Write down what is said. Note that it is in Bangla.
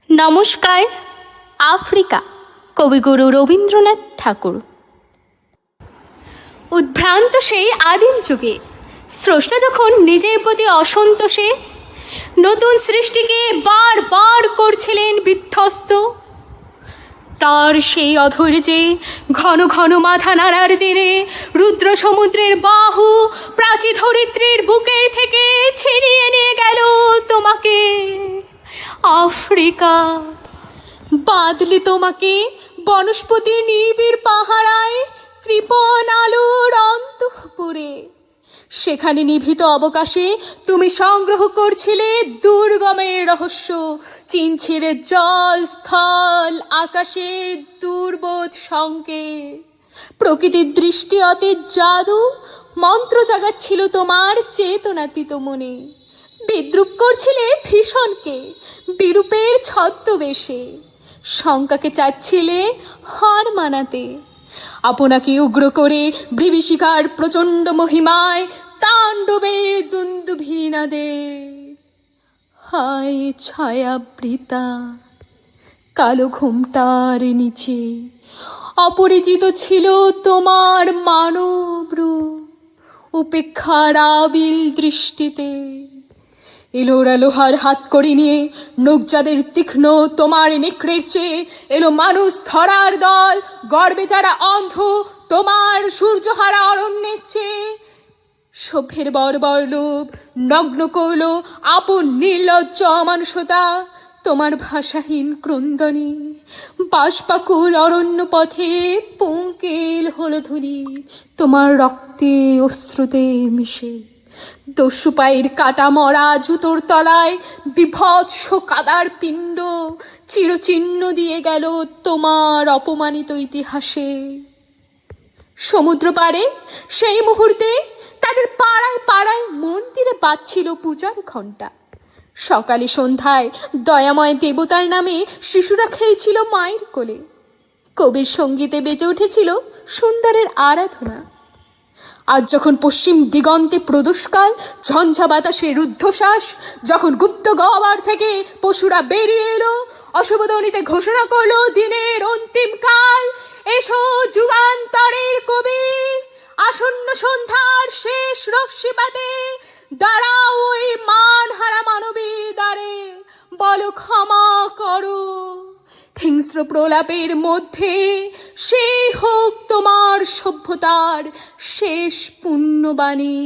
নমস্কার। আফ্রিকা, কবিগুরু রবীন্দ্রনাথ ঠাকুর। উদ্ভ্রান্ত সেই আদিম যুগে স্রষ্টা যখন নিজের প্রতি অসন্তোষে নতুন সৃষ্টিকে বারবার করছিলেন বিধ্বস্ত, তার সেই অধৈর্যে ঘন ঘন মাথা নাড়ার দিনে রুদ্র সমুদ্রের বাহু প্রাচী ধরিত্রীর বুকের থেকে ছিনিয়ে নিয়ে গেল তোমাকে। আফ্রিকা, বাঁধলি তোমাকে বনস্পতি নিবিড় পাহারায় কৃপণ আলোর অন্তঃপুরে। সেখানে নিভৃত অবকাশে তুমি সংগ্রহ করছিলে দুর্গমের রহস্য, চিনছিলে জল স্থল আকাশের দুর্বোধ সংকেত। প্রকৃতির দৃষ্টি অতীত জাদু মন্ত্র জাগাচ্ছিল তোমার চেতনাতীত মনে। বিদ্রুপ করছিলে ভীষণকে বিরূপের ছদ্মবেশে, শঙ্কাকে চাচ্ছিলে হার মানাতে। আপনাকে উগ্র করে বিভীষিকার প্রচণ্ড মহিমায় তাণ্ডবের দুন্দুভিনাদে। হায় ছায়াবৃতা কালো ঘোমটার নিচে অপরিচিত ছিল তোমার মানব রূপ। উপেক্ষার আবিল দৃষ্টিতে এলোরা লোহার হাত করি নিয়ে নৌজাদের তীক্ষ্ণ তোমার নেকড়ের চেয়ে এলো মানুষ ধরার দল, গর্বে যারা অন্ধ তোমার সূর্যহারা অরণ্যের চেয়ে। সভ্যের বর্বর লোভ নগ্ন করল আপন নির্লজ্জ অমানুষতা তোমার ভাষাহীন ক্রন্দনে। বাষ্পাকুল অরণ্য পথে পঙ্কিল হলো ধুলি তোমার রক্তে অশ্রুতে মিশে। দস্যু পায়ের কাটা মরা জুতোর তলায় বিভৎস কাদার পিণ্ড চিরচিহ্ন দিয়ে গেল তোমার অপমানিত ইতিহাসে। সমুদ্র পাড়ে সেই মুহূর্তে তাদের পাড়ায় পাড়ায় মন্দিরে বাজছিল পূজার ঘণ্টা। সকালে সন্ধ্যায় দয়াময় দেবতার নামে শিশুরা খেলছিল মায়ের কোলে। কবির সঙ্গীতে বেজে উঠেছিল সুন্দরের আরাধনা। আজ যখন পশ্চিম দিগন্তে প্রদোষকাল, ঝঞ্ঝা বাতাসে রুদ্ধশ্বাস, যখন গুপ্ত গহ্বর থেকে পশুরা বেরিয়ে এলো, অশুভধ্বনিতে ঘোষণা করলো দিনের অন্তিম কাল। এসো যুগান্তরের কবি, আসন্ন সন্ধ্যার শেষ রশ্মিপাতে দাঁড়াও ওই মানহারা মানবী দ্বারে, বলো ক্ষমা করো। হিংস্র প্রলাপের মধ্যে সেই হোক তোমার সভ্যতার শেষ পুণ্যবাণী।